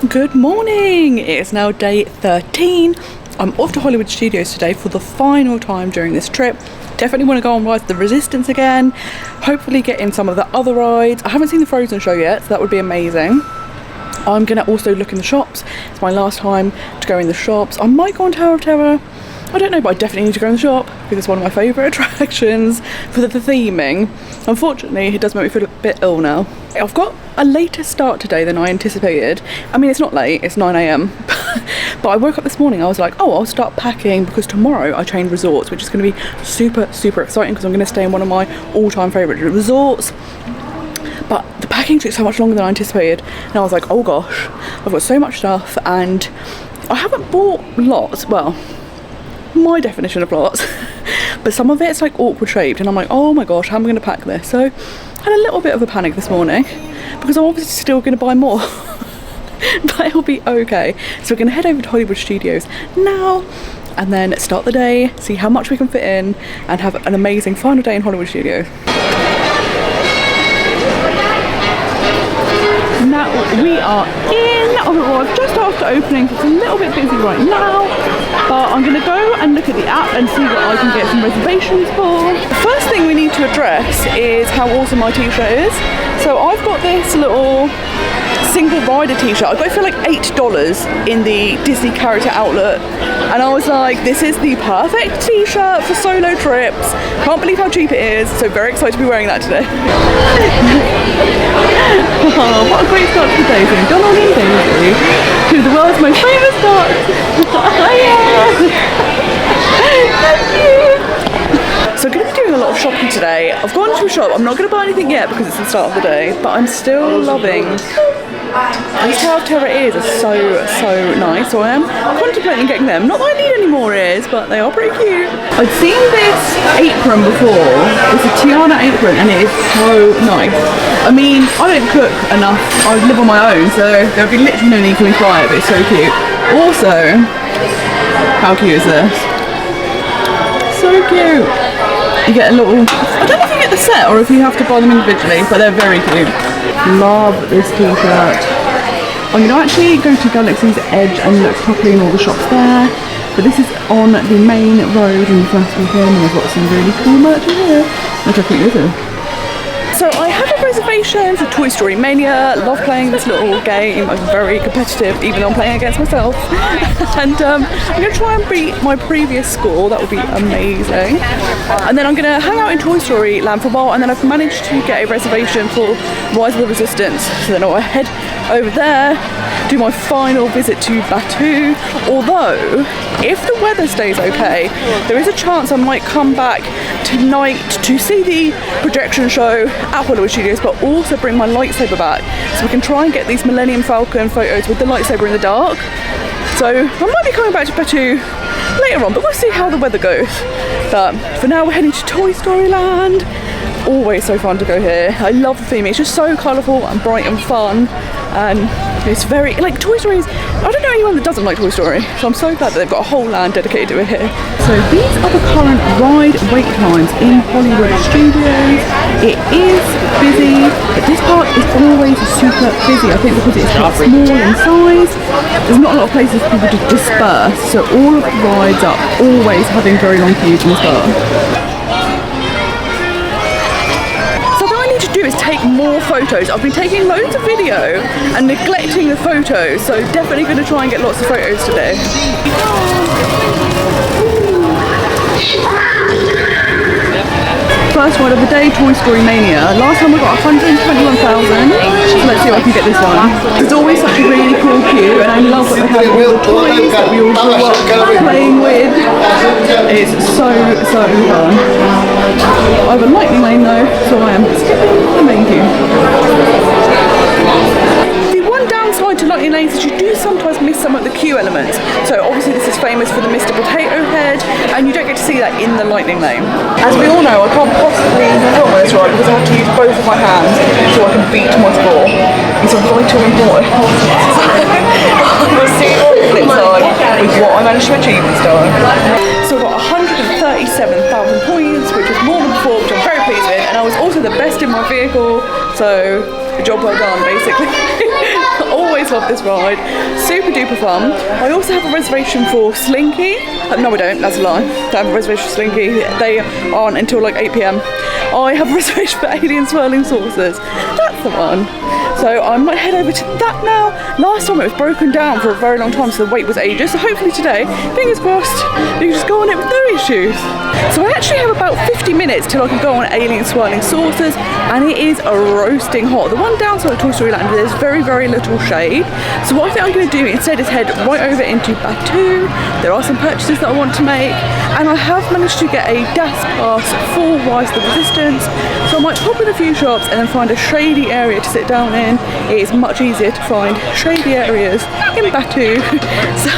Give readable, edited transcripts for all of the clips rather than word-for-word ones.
Good morning! It is now day 13. I'm off to Hollywood Studios today for the final time during this trip. Definitely want to go on ride the Resistance again. Hopefully get in some of the other rides. I haven't seen the Frozen show yet, so that would be amazing. I'm going to also look in the shops. It's my last time to go in the shops. I might go on Tower of Terror. I don't know, but I definitely need to go in the shop because it's one of my favourite attractions for the theming. Unfortunately, it does make me feel a bit ill now. I've got a later start today than I anticipated. I mean, it's not late, it's 9 AM. But I woke up this morning, I was like, oh, I'll start packing because tomorrow I change resorts, which is going to be super, super exciting because I'm going to stay in one of my all-time favourite resorts. But the packing took so much longer than I anticipated. And I was like, oh gosh, I've got so much stuff and I haven't bought lots. Well, my definition of lots. But some of it's like awkward shaped and I'm like, oh my gosh, how am I going to pack this? So I had a little bit of a panic this morning because I'm obviously still going to buy more. But it'll be okay. So we're going to head over to Hollywood Studios now and then start the day, see how much we can fit in and have an amazing final day in Hollywood Studios. Now we are in, just after opening, so it's a little bit busy right now, but I'm going to go and look at the app and see what I can get some reservations for. The first thing we need to address is how awesome my t-shirt is. So I've got this little single rider t-shirt. I got it for like $8 in the Disney character outlet and I was like, this is the perfect t-shirt for solo trips. Can't believe how cheap it is, so very excited to be wearing that today. Oh, what a great start to the day, from Donald and Daisy to the world's most famous duck. Thank you. So I'm going to be doing a lot of shopping today. I've gone to a shop, I'm not going to buy anything yet because it's the start of the day, but I'm still loving these Tower of Terror ears are so nice, so I am contemplating getting them. Not that I need any more ears, but they are pretty cute. I've seen this apron before. It's a Tiana apron and it is so nice. I mean, I don't cook enough. I live on my own, so there'll be literally no need for me to buy it, but it's so cute. Also, how cute is this? So cute. You get a little, I don't know if you get the set or if you have to buy them individually, but they're very cute. Love this t-shirt. I'm going to actually go to Galaxy's Edge and look properly in all the shops there. But this is on the main road in the first weekend and I've got some really cool merch in here, which I think is it. So I have a reservation for Toy Story Mania. Love playing this little game. I'm very competitive, even though I'm playing against myself. And I'm going to try and beat my previous score. That would be amazing. And then I'm going to hang out in Toy Story Land for a while. And then I've managed to get a reservation for Rise of the Resistance. So then I'll head over there, do my final visit to Batuu. Although, if the weather stays okay, there is a chance I might come back tonight to see the projection show at Hollywood Studios, but also bring my lightsaber back so we can try and get these Millennium Falcon photos with the lightsaber in the dark. So I might be coming back to Batuu later on, but we'll see how the weather goes. But for now we're heading to Toy Story Land. Always so fun to go here. I love the theme. It's just so colourful and bright and fun, and it's very, like, Toy Story is, I don't know anyone that doesn't like Toy Story, so I'm so glad that they've got a whole land dedicated to it here. So these are the current ride wait times in Hollywood Studios. It is busy, but this park is always super busy. I think because it's quite small in size, there's not a lot of places for people to disperse, so all of the rides are always having very long queues in this park. Is take more photos. I've been taking loads of video and neglecting the photos, so definitely going to try and get lots of photos today. First ride of the day, Toy Story Mania. Last time we got 121,000, so let's see if I can get this one. It's always such a really cool queue and I love that they have all the toys that we all grew up playing with. It's so fun. I have a lightning lane though, so I am skipping the main queue. The one downside to lightning lanes is you do sometimes miss some of the queue elements. So obviously this is famous for the Mr. Potato Head, and you don't get to see that in the lightning lane. As we all know, I can't possibly film this ride because I have to use both of my hands so I can beat my score. It's a vital important. We'll see on the flip side with what I managed to achieve this time. So I got 137,000 points, which was more than before, which I'm very pleased with, and I was also the best in my vehicle, so job well done basically. Always always love this ride. Super duper fun. I also have a reservation for Slinky. No, I don't. That's a lie. I have a reservation for Slinky. They aren't until like 8 p.m. I have a reservation for Alien Swirling Saucers. That's the one. So I might head over to that now. Last time it was broken down for a very long time, so the wait was ages. So hopefully today, fingers crossed, you can just go on it with no issues. So I actually have about 50 minutes till I can go on Alien Swirling Saucers, and it is roasting hot. The one downside of Toy Story Land is there's very, very little shade. So what I think I'm going to do instead is head right over into Batuu. There are some purchases that I want to make, and I have managed to get a DAS pass for Rise of the Resistance. So I might pop in a few shops and then find a shady area to sit down in. It is much easier to find shady areas in Batuu, so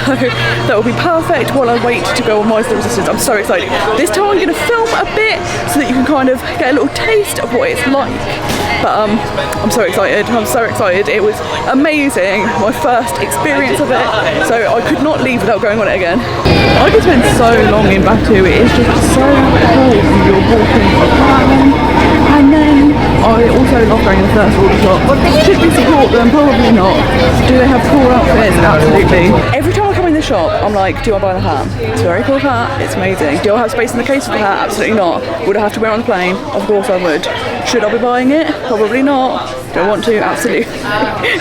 that will be perfect while I wait to go on Rise of the Resistance. I'm so excited. This time I'm going to film a bit so that you can kind of get a little taste of what it's like. But I'm so excited. I'm so excited. It was amazing, my first experience of it, so I could not leave without going on it again. I could spend so long in Batuu. It is just so cool. You're walking around, and then I also love going in the first order shop. Should we support them? Probably not. Do they have cool outfits? Absolutely. Every time I come in the shop, I'm like, do I buy the hat? It's a very cool hat. It's amazing. Do I have space in the case for the hat? Absolutely not. Would I have to wear it on the plane? Of course I would. Should I be buying it? Probably not. Do I want to? Absolutely.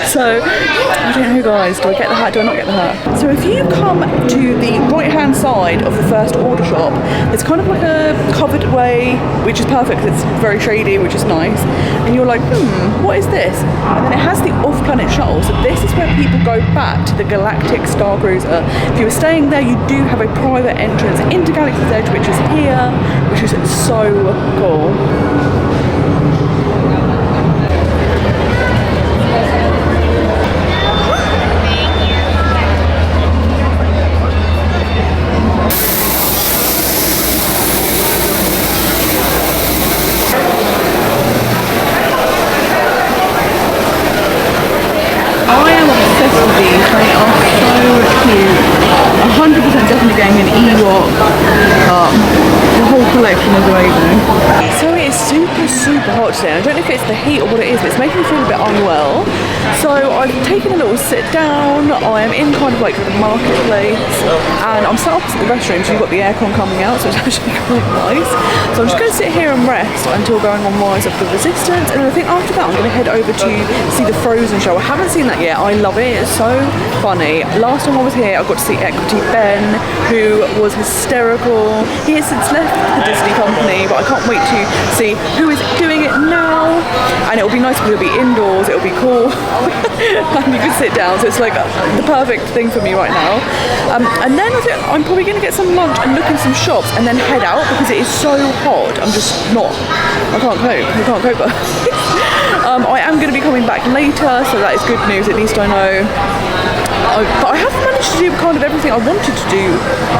So, I don't know guys, do I get the hat, do I not get the hat? So if you come to the right hand side of the first order shop, it's kind of like a covered way, which is perfect because it's very shady, which is nice. And you're like, what is this? And then it has the off-planet shuttle, so this is where people go back to the Galactic Star Cruiser. If you were staying there, you do have a private entrance into Galaxy's Edge, which is here, which is so cool. They are so cute. 100% definitely getting an Ewok. The whole collection is amazing. So it is super hot today. I don't know if it's the heat or what it is, but it's making me feel a bit unwell. So I've taken a little sit down. I am in kind of like the marketplace, and I'm sat opposite the restroom, so you've got the aircon coming out, so it's actually quite nice. So I'm just going to sit here and rest until going on Rise of the Resistance, and then I think after that I'm going to head over to see the Frozen show. I haven't seen that yet. I love it. It's so funny. Last time I was here, I got to see Equity Ben, who was hysterical. He has since left the Disney company, but I can't wait to see who is doing it now. And it'll be nice because it'll be indoors, it'll be cool, and you can sit down. So it's like the perfect thing for me right now. And then I think I'm probably going to get some lunch and look in some shops and then head out because it is so hot. I'm just not, I can't cope. I am going to be coming back later, so that is good news. At least I know. But I have managed to do kind of everything I wanted to do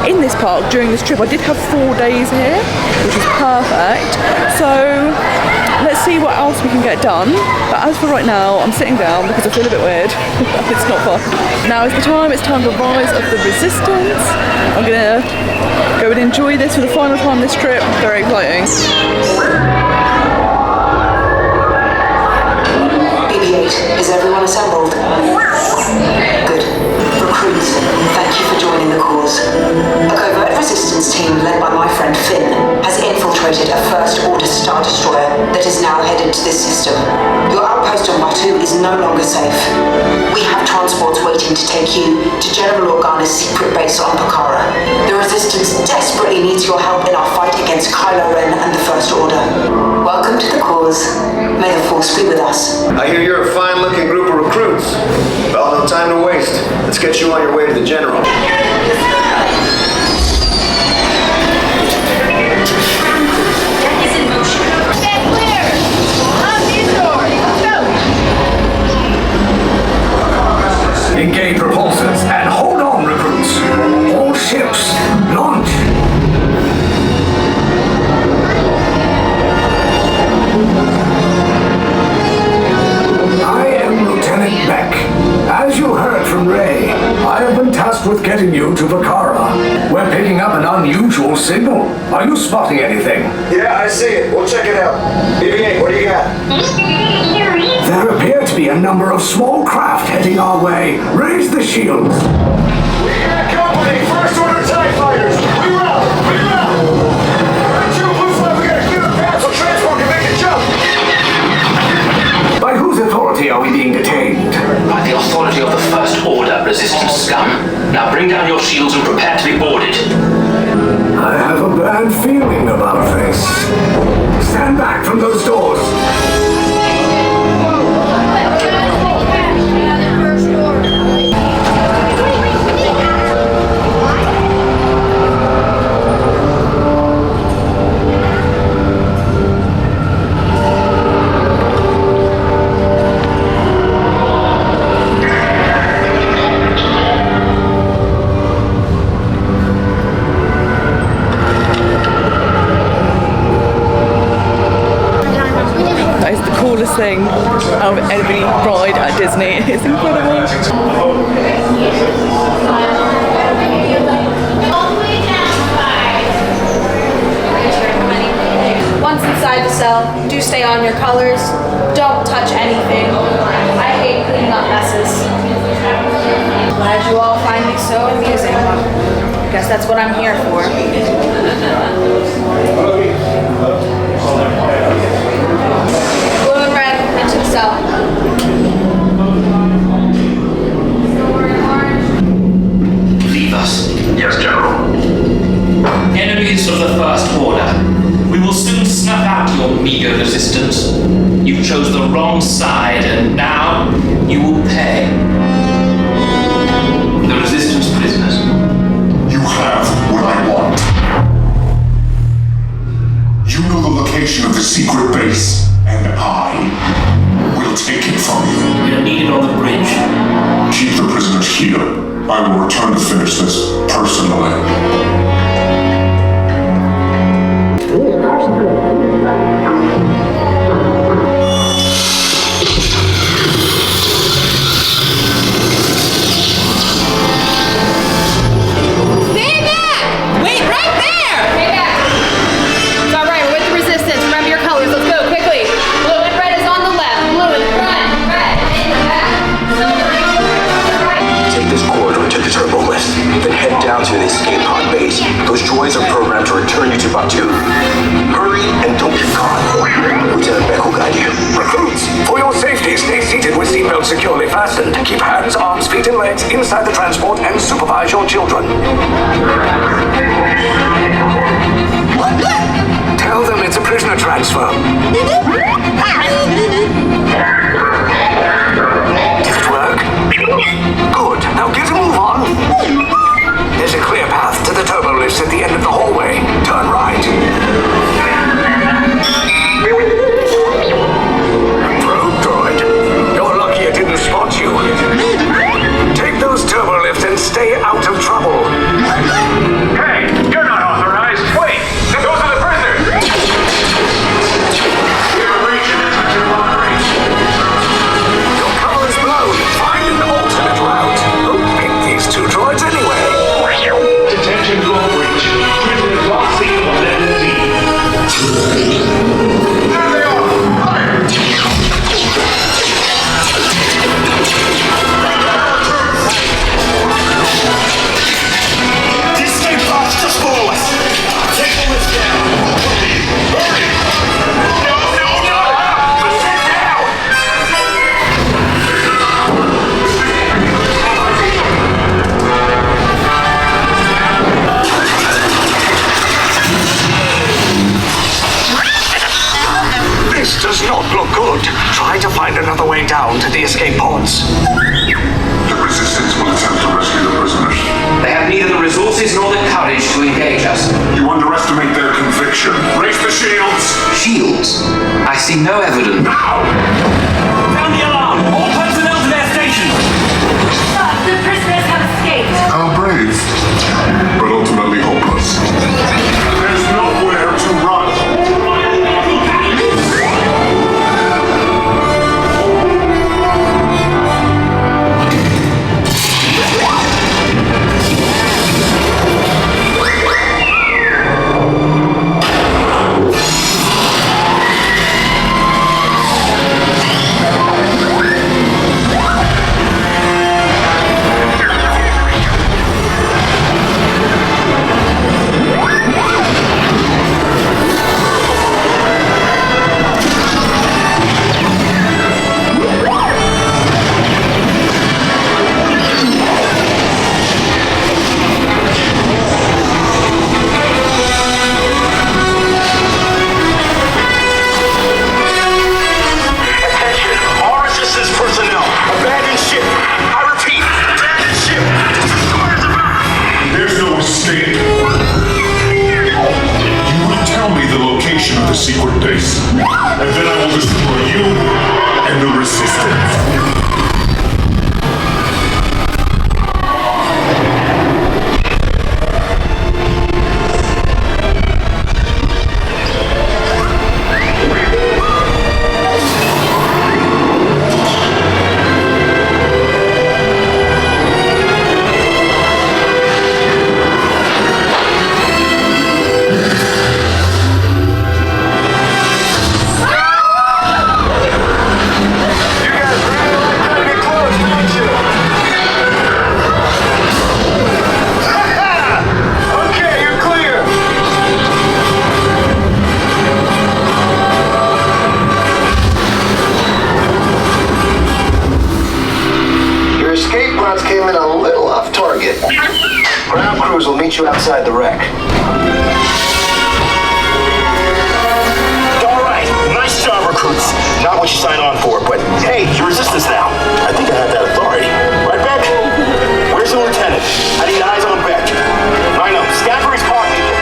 in this park during this trip. I did have 4 days here, which is perfect. So let's see what else we can get done. But as for right now, I'm sitting down because I feel a bit weird. It's not fun. Now is the time. It's time for Rise of the Resistance. I'm gonna go and enjoy this for the final time this trip. Very exciting. Is everyone assembled? Good. Recruits, thank you for joining the cause. A covert resistance team led by my friend Finn has infiltrated a First Order Star Destroyer that is now headed to this system. Your outpost on Batuu is no longer safe. We have transports waiting to take you to General Organa's secret base on Pakara. The Resistance desperately needs your help in our fight against Kylo Ren and the First Order. Welcome to the cause. May the Force be with us. I hear you're a fine-looking group of recruits. Well, no time to waste. Let's get you on your way to the General. Engage propulsors and hold on, recruits. All ships, launch. I am Lieutenant Beck. As you heard from Ray, I have been tasked with getting you to Vakara. We're picking up an unusual signal. Are you spotting anything? Yeah, I see it. We'll check it out. BB-8, what do you got? There appear to be a number of small craft heading our way. Raise the shields. We got company! First order TIE fighters! We route! We route! Looks like we got a clear path so transport can make a jump! By whose authority are we being detained? By the authority of the First Order, resistance scum. Now bring down your shields and prepare to be boarded. I have a bad feeling about this. Stand back from those doors. Thing out of any ride at Disney. It's incredible. Once inside the cell, do stay on your colors. Don't touch anything. I hate cleaning up messes. Glad you all find me so amusing. I guess that's what I'm here for. Into the cell. Leave us. Yes, General. Enemies of the First Order. We will soon snuff out your meager resistance. You chose the wrong side, and now you will pay. The resistance prisoners. You have what I want. You know the location of the secret base, and I will take it from you. We are needed on the bridge. Keep the prisoners here. I will return to finish this personally. Stay back! Wait, right there! Stay back. It's all right, we're with the resistance. Remember your colors. Let's go, quickly. Blue and red is on the left. Blue in front. Red in the back. Take this corridor to the turbo lift, then head down to the escape pod base. Those droids are programmed to return you to Batuu. Hurry and don't get caught. Lieutenant Beck will guide you. Recruits, for your safety, stay seated with seatbelts securely fastened. Keep hands, arms, feet, and legs inside the transport and supervise your children. Tell them it's a prisoner transfer. Did it work? Good. Now get a move on. There's a clear path to the turbo lifts at the end of the hallway. Turn right. Probe droid. You're lucky it didn't spot you. Take those turbo lifts and stay out of trouble. Hey, you're not authorized! Wait! Those are the prisoners! Your region is what you want. Your cover is blown. Find an alternate route. Who picked these two droids anyway? Detention to all breach. Prisoners Rosie and Minnie. There they are! Fire! Disney Box just below us! Take the list down! Hurry! No! Sit down! This does not look good. Try to find another way down to the escape pods. The resistance will attempt to rescue the prisoners. They have neither the resources nor the courage to engage us. You underestimate their conviction. Raise the shields! Shields? I see no evidence. Now! Sound the alarm! All personnel to their stations! The prisoners have escaped. How brave, but ultimately hopeless. There's nowhere to run. secret base, and then I will destroy you and the Resistance. Ground crews will meet you outside the wreck. All right, nice job, recruits. Not what you signed on for, but hey, you're Resistance now. I think I have that authority. Right, Beck? Where's the lieutenant? I need eyes on Beck. I know, Scaffery's caught people.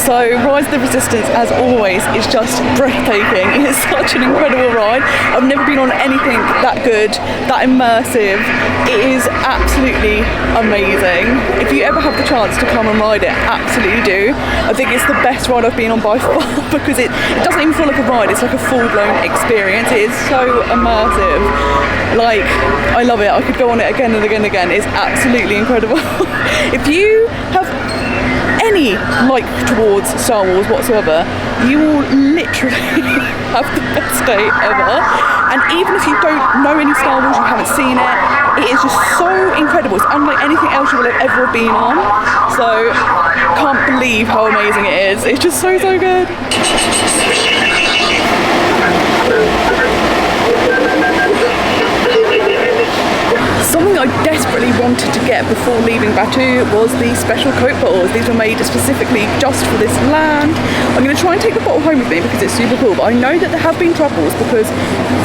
So Rise of the Resistance, as always, is just breathtaking. It's such an incredible ride. I've never been on anything that good, that immersive. It is absolutely amazing. If you ever have the chance to come and ride it, absolutely do. I think it's the best ride I've been on by far because it doesn't even feel like a ride, it's like a full-blown experience. It is so immersive. Like, I love it. I could go on it again and again and again. It's absolutely incredible. If you have any like towards Star Wars whatsoever, you will literally have the best day ever. And even if you don't know any Star Wars, you haven't seen it, it is just so incredible. It's unlike anything else you will have ever been on. So can't believe how amazing it is. It's just so good. Something I desperately wanted to get before leaving Batuu was the special Coke bottles. These were made specifically just for this land. I'm going to try and take the bottle home with me because it's super cool, but I know that there have been troubles because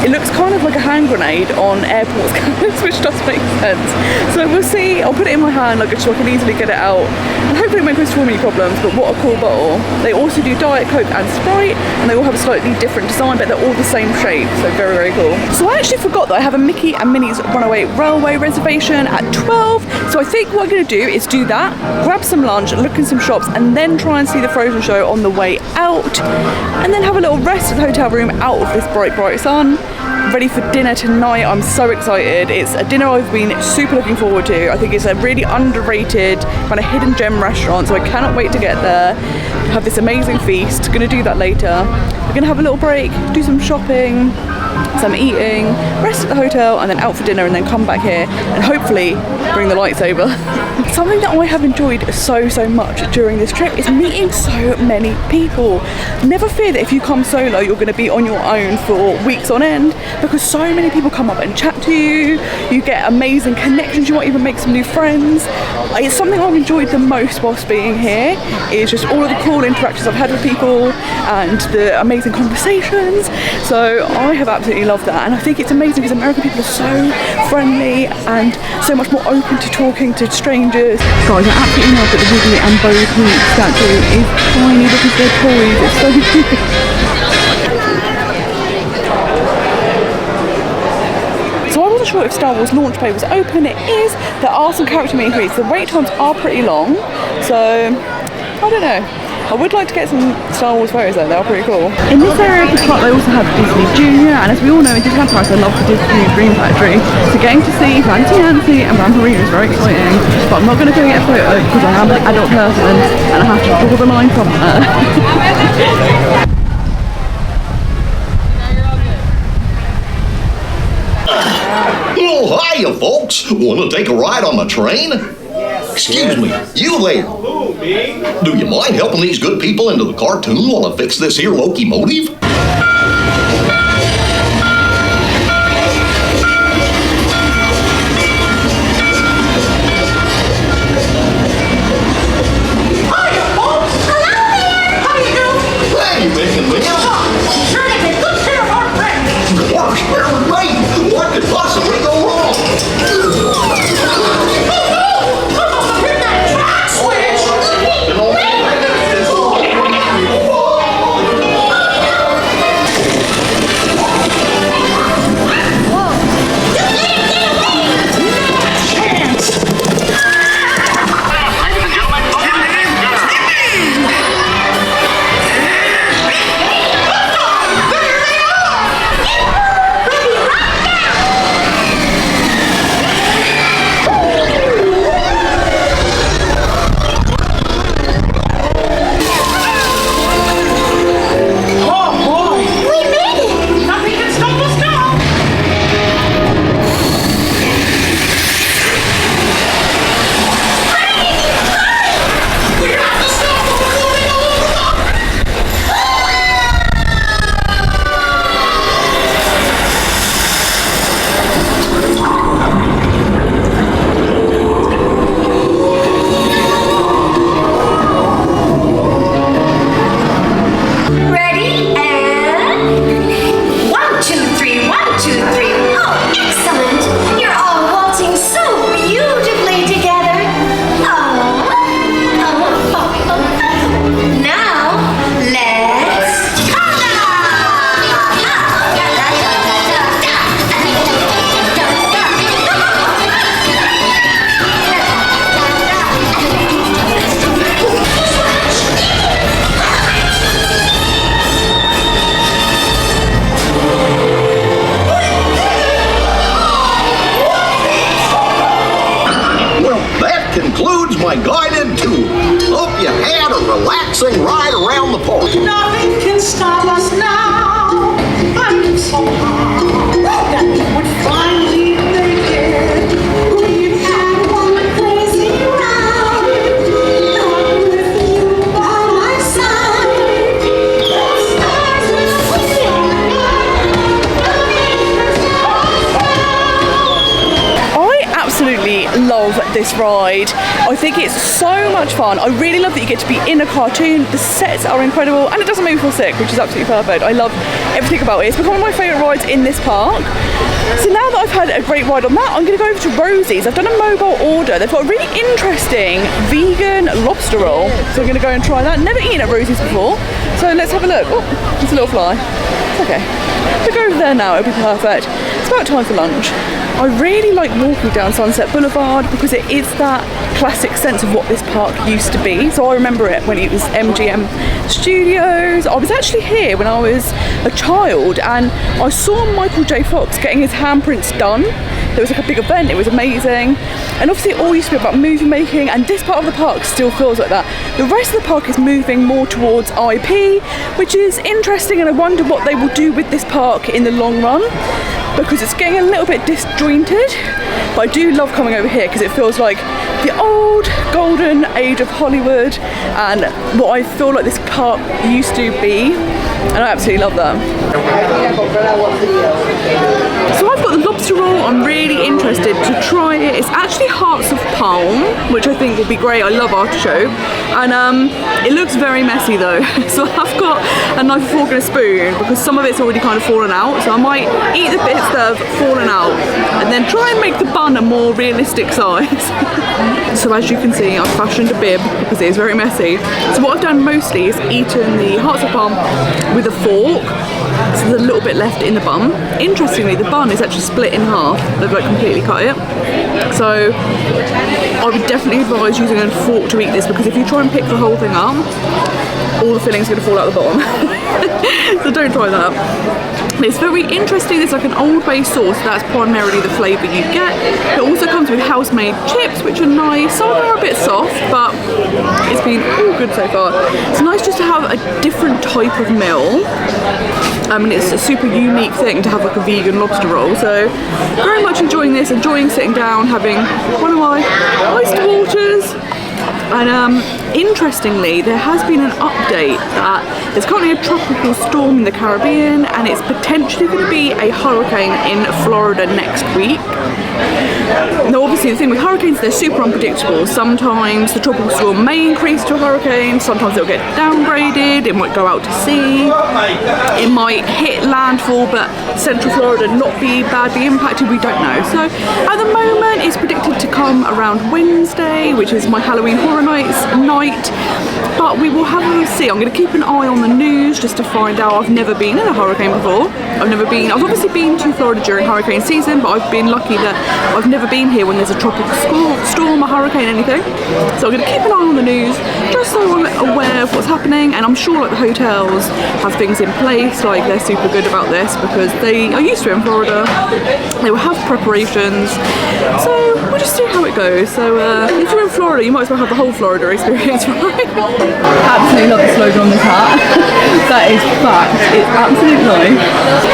it looks kind of like a hand grenade on airport scanners, which does make sense. So we'll see. I'll put it in my hand so I can easily get it out, and hopefully it won't cause too many problems. But what a cool bottle. They also do Diet Coke and Sprite, and they all have a slightly different design, but they're all the same shape, so very cool. So I actually forgot that I have a Mickey and Minnie's Runaway Railway reservation at 12, so I think what I'm going to do is do that, grab some lunch, look in some shops, and then try and see the Frozen show on the way out, and then have a little rest at the hotel room out of this bright sun, ready for dinner tonight. I'm so excited. It's a dinner I've been super looking forward to. I think it's a really underrated kind of hidden gem restaurant, so I cannot wait to get there, have this amazing feast. Gonna do that later. We're gonna have a little break, do some shopping, some eating, rest at the hotel, and then out for dinner, and then come back here and hopefully bring the lightsaber. Something that I have enjoyed so much during this trip is meeting so many people. Never fear that if you come solo you're going to be on your own for weeks on end, because so many people come up and chat to you, you get amazing connections, you might even make some new friends. It's something I've enjoyed the most whilst being here, is just all of the cool interactions I've had with people and the amazing conversations. So I have absolutely loved that, and I think it's amazing because American people are so friendly and so much more open to talking to strangers. Guys, I absolutely love that the Woody and Batuu statue is tiny because they're toys. It's so cute. So I wasn't sure if Star Wars Launch Bay was open. It is. There are some character meet and greets. The wait times are pretty long, so I don't know. I would like to get some Star Wars photos though, they are pretty cool. In this area of the park they also have Disney Junior, and as we all know in Disneyland Paris I love the Disney Dream Factory. So getting to see Fancy Nancy and Vampirina is very exciting, but I'm not going to go get a photo because I am an adult person and I have to draw the line somewhere. Oh, hiya, folks. Want to take a ride on the train? Excuse me, you there. Do you mind helping these good people into the cartoon while I fix this here locomotive? Hiya, folks! Hello there! How you doing? Hey, Mickey, Sure to take good care of our friends! Works very great. What could possibly go wrong? this ride. I think it's so much fun. I really love that you get to be in a cartoon. The sets are incredible and it doesn't make me feel sick, which is absolutely perfect. I love everything about it. It's become one of my favourite rides in this park. So now that I've had a great ride on that, I'm going to go over to Rosie's. I've done a mobile order. They've got a really interesting vegan lobster roll. So I'm going to go and try that. Never eaten at Rosie's before. So let's have a look. Oh, there's a little fly. It's okay. We'll go over there now, it'll be perfect. It's about time for lunch. I really like walking down Sunset Boulevard because it is that classic sense of what this park used to be. So I remember it when it was MGM Studios. I was actually here when I was a child and I saw Michael J. Fox getting his handprints done. There was like a big event, it was amazing. And obviously it all used to be about movie making, and this part of the park still feels like that. The rest of the park is moving more towards IP, which is interesting, and I wonder what they will do with this park in the long run, because it's getting a little bit disjointed. But I do love coming over here because it feels like the old golden age of Hollywood and what I feel like this park used to be, and I absolutely love that. So I've got the lobster roll. I'm really interested to try it. It's actually hearts of palm, which I think will be great. I love artichoke, and it looks very messy though. So I've got a knife, a fork and a spoon because some of it's already kind of fallen out, so I might eat the bits that have fallen out and then try and make the bun a more realistic size. So as you can see, I've fashioned a bib because it is very messy. So what I've done mostly is eaten the hearts of palm with a fork. So there's a little bit left in the bun. Interestingly, the bun is actually split in half. They've like completely cut it. So I would definitely advise using a fork to eat this, because if you try and pick the whole thing up, all the filling's going to fall out the bottom. So don't try that. It's very interesting. It's like an Old Bay sauce. That's primarily the flavour you get. It also comes with house-made chips, which are nice. Some of them are a bit soft, but it's been all good so far. It's nice just to have a different type of meal. I mean, it's a super unique thing to have like a vegan lobster roll. So very much enjoying this, enjoying sitting down, having one of my iced waters. And interestingly, there has been an update that there's currently a tropical storm in the Caribbean and it's potentially going to be a hurricane in Florida next week. Now obviously the thing with hurricanes, they're super unpredictable. Sometimes the tropical storm may increase to a hurricane, sometimes it'll get downgraded, it might go out to sea, it might hit landfall but central Florida not be badly impacted, we don't know. So at the moment it's predicted to come around Wednesday, which is my Halloween Horror Nights night, but we will have to see. I'm going to keep an eye on the news just to find out. I've never been in a hurricane before. I've obviously been to Florida during hurricane season, but I've been lucky that I've never been here when there's a tropical storm, a hurricane, anything. So I'm going to keep an eye on the news just so I'm aware of what's happening, and I'm sure like the hotels have things in place, like they're super good about this because they are used to it in Florida. They will have preparations, so we'll just see how it goes. So if you're in Florida, you might as well have the whole Florida experience, right? Absolutely love the slogan on this hat. That is fact. It's absolute life.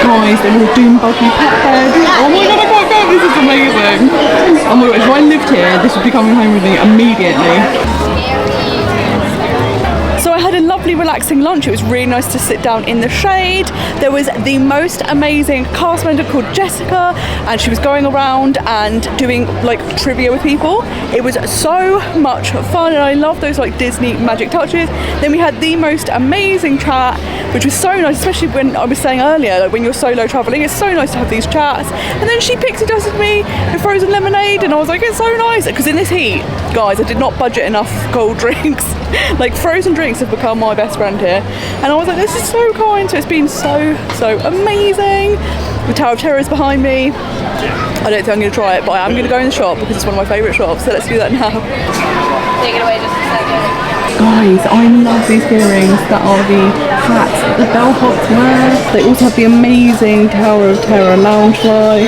Guys, there was a doom buggy pet bed. Oh my god, I can't go. This is amazing. Oh my god, if I lived here, this would be coming home with me immediately. So I had a lovely relaxing lunch. It was really nice to sit down in the shade. There was the most amazing cast member called Jessica, and she was going around and doing like trivia with people. It was so much fun, and I love those like Disney magic touches. Then we had the most amazing chat, which was so nice, especially when I was saying earlier, like when you're solo traveling, it's so nice to have these chats. And then she pixie dusted me with frozen lemonade, and I was like, it's so nice, because in this heat, guys, I did not budget enough cold drinks. Like frozen drinks have become my best friend here, and I was like, this is so kind. So it's been so amazing. The Tower of Terror is behind me. I don't think I'm going to try it, but I am going to go in the shop because it's one of my favourite shops, so let's do that now. Take it away just a second. Guys, I love these earrings that are the hats that the bellhops wear. They also have the amazing Tower of Terror lounge light.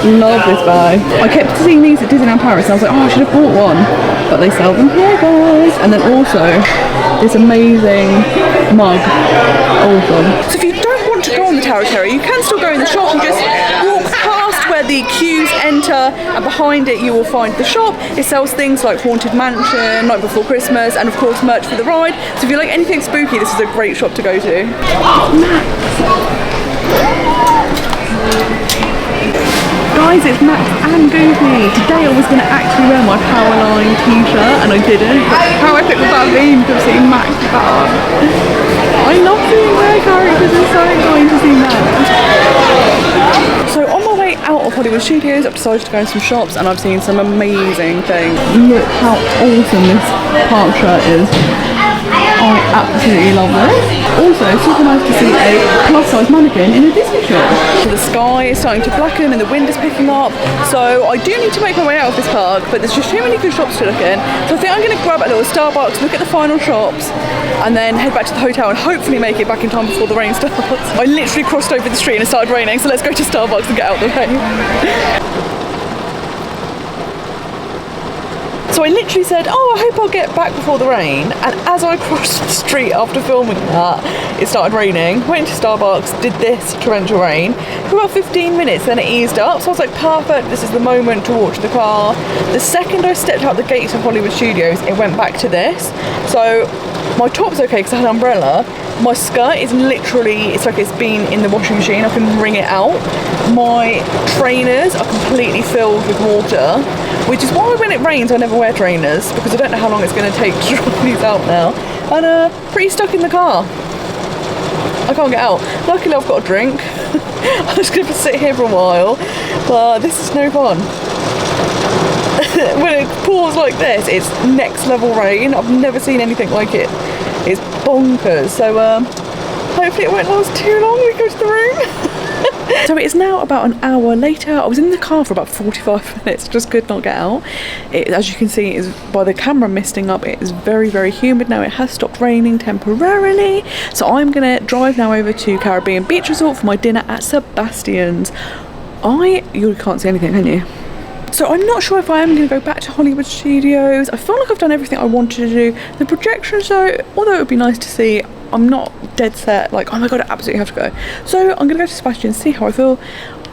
Love this bag. I kept seeing these at Disneyland Paris and I was like, oh, I should have bought one. But they sell them here, guys. And then also this amazing mug. Awesome. So if you don't want to go on the Tower of Terror, you can still go in the shop and just walk past where the queues enter, and behind it you will find the shop. It sells things like Haunted Mansion, Night Before Christmas, and of course merch for the ride. So if you like anything spooky, this is a great shop to go to. Guys, Guys, it's Max and Goofy. Today I was going to actually wear my Powerline t-shirt and I didn't. How epic would that be to have seen Max Power? I love seeing their characters, it's so exciting to see Max. So on my way out of Hollywood Studios, I've decided to go in some shops and I've seen some amazing things. Look how awesome this park shirt is. I absolutely love it. Also, super nice to see a plus-size mannequin in a Disney shop. So the sky is starting to blacken and the wind is picking up. So I do need to make my way out of this park, but there's just too many good shops to look in. So I think I'm going to grab a little Starbucks, look at the final shops, and then head back to the hotel and hopefully make it back in time before the rain starts. I literally crossed over the street and it started raining, so let's go to Starbucks and get out of the rain. So I literally said, oh, I hope I'll get back before the rain. And as I crossed the street after filming that, it started raining. Went to Starbucks, did this torrential rain. For about 15 minutes, then it eased up. So I was like, perfect, this is the moment to watch the car. The second I stepped out the gates of Hollywood Studios, it went back to this. So my top's okay because I had an umbrella. My skirt is literally, it's like it's been in the washing machine. I can wring it out. My trainers are completely filled with water, which is why when it rains I never wear trainers, because I don't know how long it's going to take to dry these out now. And pretty stuck in the car. I can't get out. Luckily I've got a drink. I'm just going to sit here for a while, but this is no fun. When it pours like this, it's next level rain. I've never seen anything like it. It's bonkers. So hopefully it won't last too long. We go to the room. So it is now about an hour later. I was in the car for about 45 minutes, just could not get out. As you can see, it is by the camera misting up, it is very, very humid now. It has stopped raining temporarily. So I'm gonna drive now over to Caribbean Beach Resort for my dinner at Sebastian's. You can't see anything, can you? So I'm not sure if I am going to go back to Hollywood Studios. I feel like I've done everything I wanted to do. The projection show, although it would be nice to see, I'm not dead set, like, oh my god, I absolutely have to go. So I'm going to go to Sebastian and see how I feel.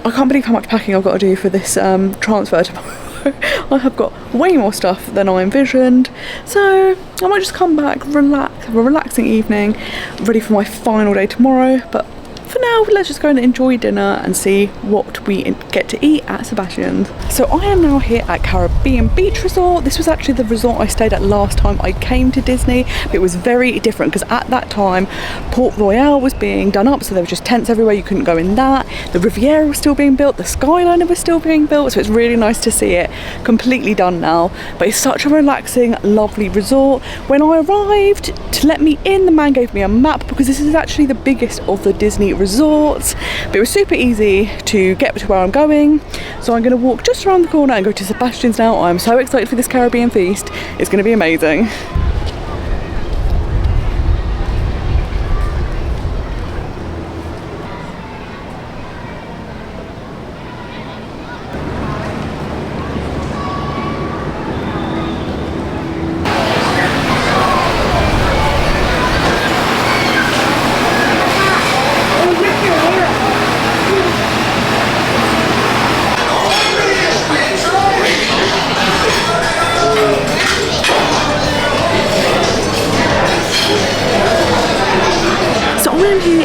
I can't believe how much packing I've got to do for this transfer tomorrow. I have got way more stuff than I envisioned. So I might just come back, relax, have a relaxing evening, ready for my final day tomorrow. But for now, let's just go and enjoy dinner and see what we get to eat at Sebastian's. So I am now here at Caribbean Beach Resort. This was actually the resort I stayed at last time I came to Disney, but it was very different because at that time Port Royale was being done up, so there were just tents everywhere, you couldn't go in that. The Riviera was still being built, the Skyliner was still being built, so it's really nice to see it completely done now. But it's such a relaxing, lovely resort. When I arrived, to let me in, the man gave me a map because this is actually the biggest of the Disney resorts, but it was super easy to get to where I'm going. So I'm going to walk just around the corner and go to Sebastian's now. I'm so excited for this Caribbean feast. It's going to be amazing.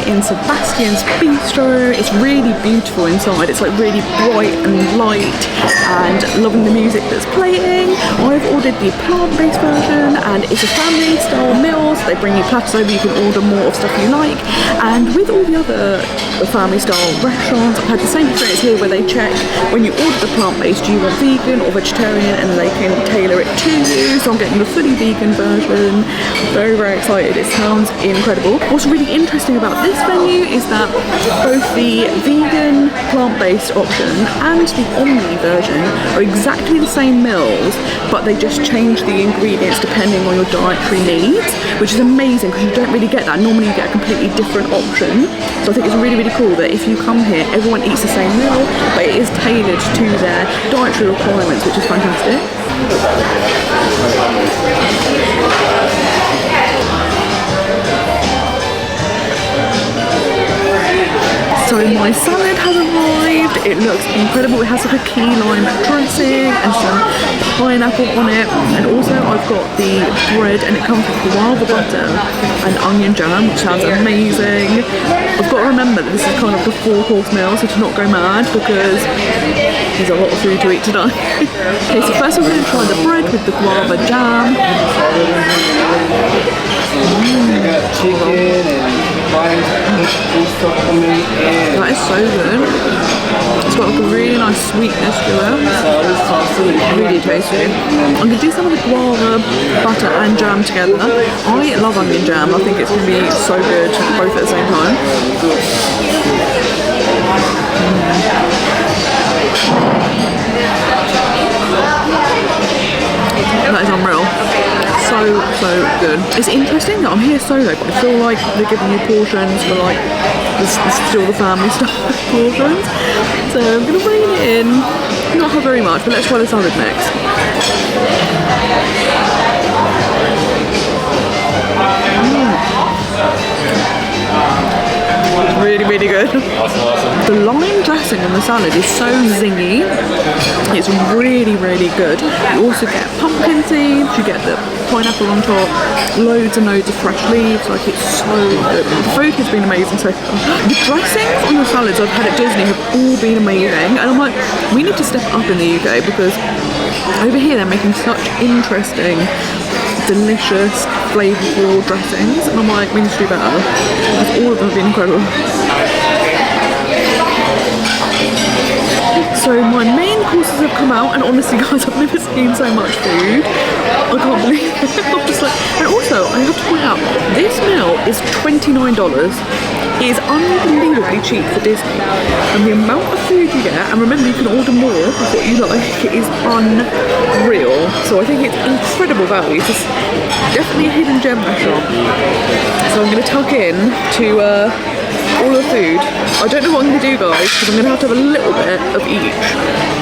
In Sebastian's Bistro. It's really beautiful inside. It's like really bright and light, and loving the music that's playing. I've ordered the plant-based version and it's a family style meal, so they bring you platters over, you can order more of stuff you like. And with all the other family style restaurants, I've had the same experience here where they check when you order the plant-based, do you want vegan or vegetarian, and they can tailor it to you. So I'm getting the fully vegan version. Very, very excited. It sounds incredible. What's really interesting about this menu is that both the vegan plant-based option and the Omni version are exactly the same meals, but they just change the ingredients depending on your dietary needs, which is amazing because you don't really get that. Normally you get a completely different option. So I think it's really, really cool that if you come here, everyone eats the same meal, but it is tailored to their dietary requirements, which is fantastic. So my salad has arrived. It looks incredible. It has like a key lime dressing and some pineapple on it. And also I've got the bread and it comes with guava butter and onion jam, which sounds amazing. I've got to remember that this is kind of the 4-course meal, so to not go mad, because There's a lot of food to eat tonight. Okay, so first I'm going to try the bread with the guava jam. They got chicken and rice, stuff coming in. That is so good. It's got like a really nice sweetness to it. Really tasty. I'm going to do some of the guava, butter and jam together. I love onion jam. I think it's going to be so good both at the same time. That is unreal. So good. It's interesting that I'm here solo, but I feel like they're giving me portions for like still the family stuff portions. So I'm gonna bring it in. Not have very much, but let's try the salad next. Really, really good. The lime dressing on the salad is so zingy. It's really, really good. You also get pumpkin seeds, you get the pineapple on top, loads and loads of fresh leaves. Like, it's so good. The food has been amazing so far. The dressings on the salads I've had at Disney have all been amazing, and I'm like, we need to step up in the UK because over here they're making such interesting, delicious, flavourful dressings, and I'm like, we need to do better because all of them have been incredible. So my main courses have come out, and honestly guys, I've never seen so much food. I can't believe it. I'm just like, and also I have to point out, this meal is $29. It is unbelievably cheap for Disney, and the amount of food you get, and remember you can order more of what you like, it is unreal. So I think it's incredible value. It's definitely a hidden gem restaurant. So I'm going to tuck in to all the food. I don't know what I'm going to do guys, because I'm going to have a little bit of each,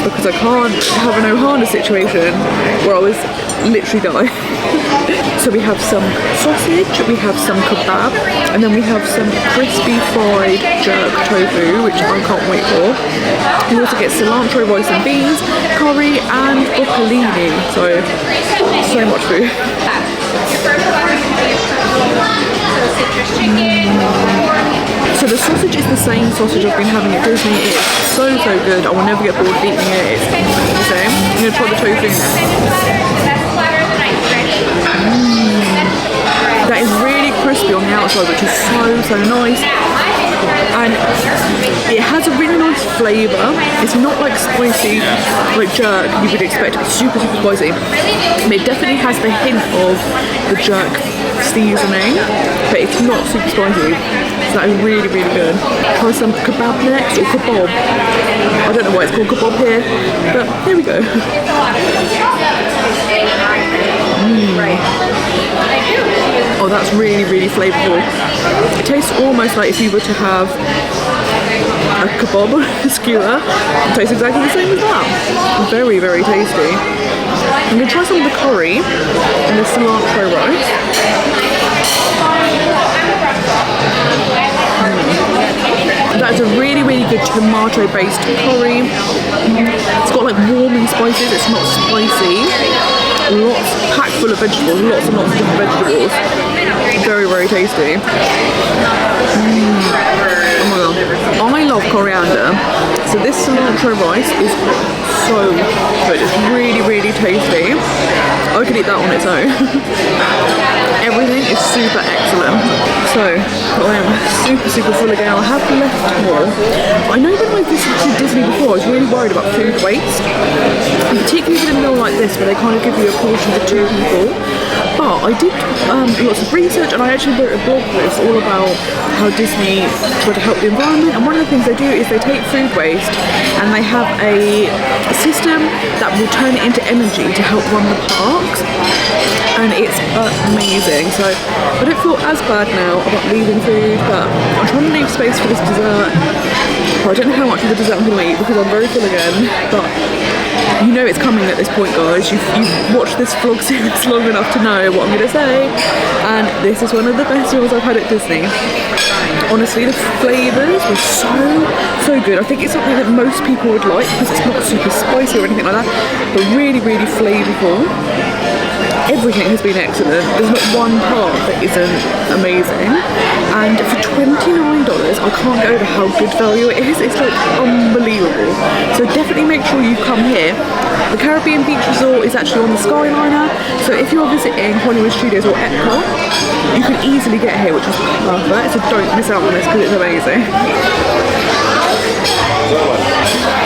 because I can't have an Ohana situation where I was literally dying. So we have some sausage, we have some kebab, and then we have some crispy fried jerk tofu, which I can't wait for. You also get cilantro rice and beans, curry, and broccolini. So much food. So the sausage is the same sausage I've been having at Disney. It's so good. I will never get bored of eating it. It's the same. I'm going to try the tofu now. That is really crispy on the outside, which is so nice. And it has a really nice flavour. It's not like spicy, like jerk. You would expect it to be super spicy. But it definitely has the hint of the jerk seasoning, but it's not super spicy. So that is really, really good. Try some kebab next, or kebab. I don't know why it's called kebab here, but here we go. Oh, that's really, really flavourful. It tastes almost like if you were to have a kebab skewer. It tastes exactly the same as that. Very, very tasty. I'm going to try some of the curry and the cilantro rice. That's a really, really good tomato-based curry. It's got like warming spices, it's not spicy. Lots, packed full of vegetables, lots and lots of different vegetables. Very, very tasty. Oh my god. I love coriander, so this cilantro rice is so good. It's really, really tasty. I could eat that on its own. Everything is super excellent. So I am super full again. I have left more. I know when I visited Disney before, I was really worried about food waste, and particularly with a meal like this where they kind of give you a portion for 2 people. But I did lots of research, and I actually wrote a blog post all about how Disney try to help the environment. And one of the things they do is they take food waste and they have a system that will turn it into energy to help run the parks. And it's amazing. So I don't feel as bad now about leaving food, but I'm trying to leave space for this dessert. I don't know how much of the dessert I'm going to eat because I'm very full again, but you know it's coming at this point, guys. You've watched this vlog series long enough to know what I'm going to say, and this is one of the best meals I've had at Disney. Honestly, the flavours were so good. I think it's something that most people would like because it's not super spicy or anything like that, but really, really flavourful. Everything has been excellent. There's not one part that isn't amazing. And for $29, I can't get over how good value it is. It's like unbelievable. So definitely make sure you come here. The Caribbean Beach Resort is actually on the Skyliner. So if you're visiting Hollywood Studios or Epcot, you can easily get here, which is perfect. So don't miss out on this because it's amazing.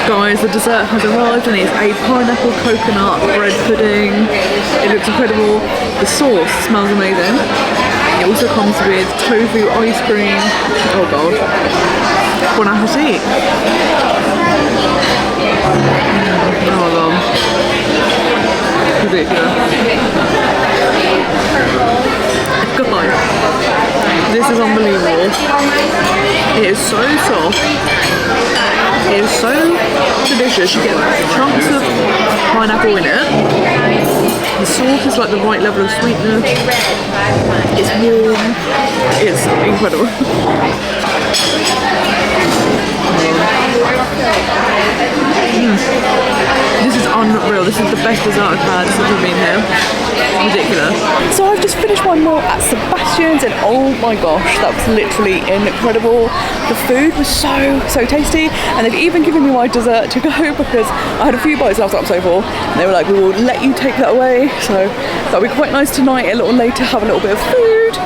Guys, the dessert has arrived and it's a pineapple coconut bread pudding. It looks incredible. The sauce smells amazing. It also comes with tofu ice cream. Oh god. Bon appetit. Oh my god. Ridiculous. God. This is unbelievable. It is so soft. It is so delicious. You get chunks of pineapple in it. The sauce is like the right level of sweetness. It's warm. It's incredible. This is unreal. This is the best dessert I've had since I've been here. Ridiculous. So I've just finished my meal at Sebastian's and oh my gosh, that was literally incredible. The food was so tasty, and they've even given me my dessert to go because I had a few bites and I was like, I'm so full. And they were like, we will let you take that away. So that'll be quite nice tonight, a little later, have a little bit of food.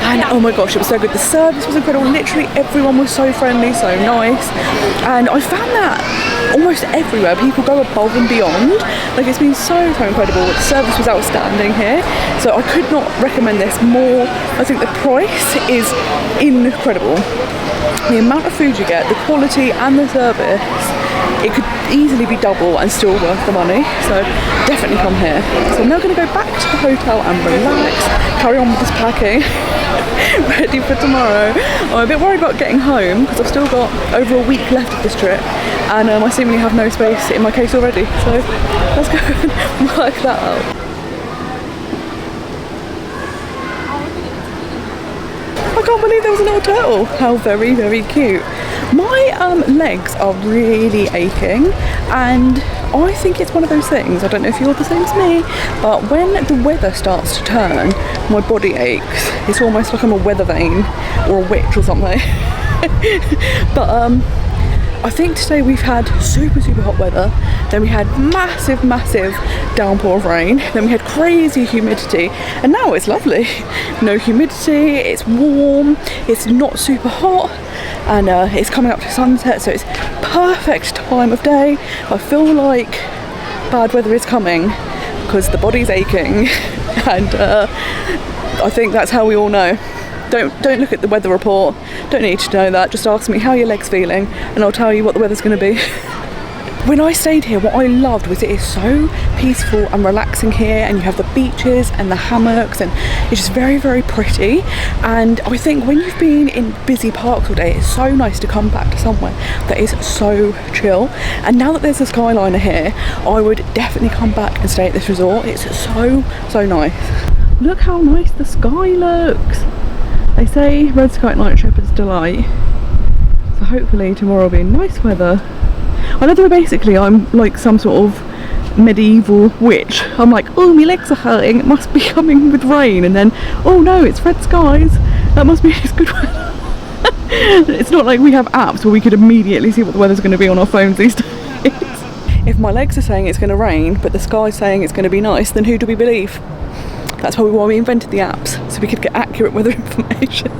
And oh my gosh, it was so good. The service was incredible. Literally everyone was so friendly, so nice. And I found that almost everywhere people go above and beyond. Like, it's been so incredible. The service was outstanding here, so I could not recommend this more. I think the price is incredible. The amount of food you get, the quality and the service, it could easily be double and still worth the money. So definitely come here. So I'm now going to go back to the hotel and relax, carry on with this packing. Ready for tomorrow. I'm a bit worried about getting home because I've still got over a week left of this trip, and I seemingly have no space in my case already, so let's go and work that out. I can't believe there was a little turtle. How very cute. My legs are really aching, and I think it's one of those things, I don't know if you're the same as me, but when the weather starts to turn, my body aches. It's almost like I'm a weather vane or a witch or something. But I think today we've had super hot weather, then we had massive downpour of rain, then we had crazy humidity, and now it's lovely. No humidity, it's warm, it's not super hot, and it's coming up to sunset, so it's perfect time of day. I feel like bad weather is coming because the body's aching, and I think that's how we all know. Don't look at the weather report, don't need to know that, just ask me how your leg's feeling and I'll tell you what the weather's going to be. When I stayed here, what I loved was it is so peaceful and relaxing here, and you have the beaches and the hammocks, and it's just very pretty. And I think when you've been in busy parks all day, it's so nice to come back to somewhere that is so chill. And now that there's a Skyliner here, I would definitely come back and stay at this resort. It's so nice. Look how nice the sky looks. They say red sky at night, shepherd's delight. So hopefully tomorrow will be nice weather. I know that basically I'm like some sort of medieval witch. I'm like, oh, my legs are hurting, it must be coming with rain, and then, oh no, it's red skies, that must mean it's good weather. It's not like we have apps where we could immediately see what the weather's going to be on our phones these days. If my legs are saying it's going to rain, but the sky's saying it's going to be nice, then who do we believe? That's probably why we invented the apps, so we could get accurate weather information.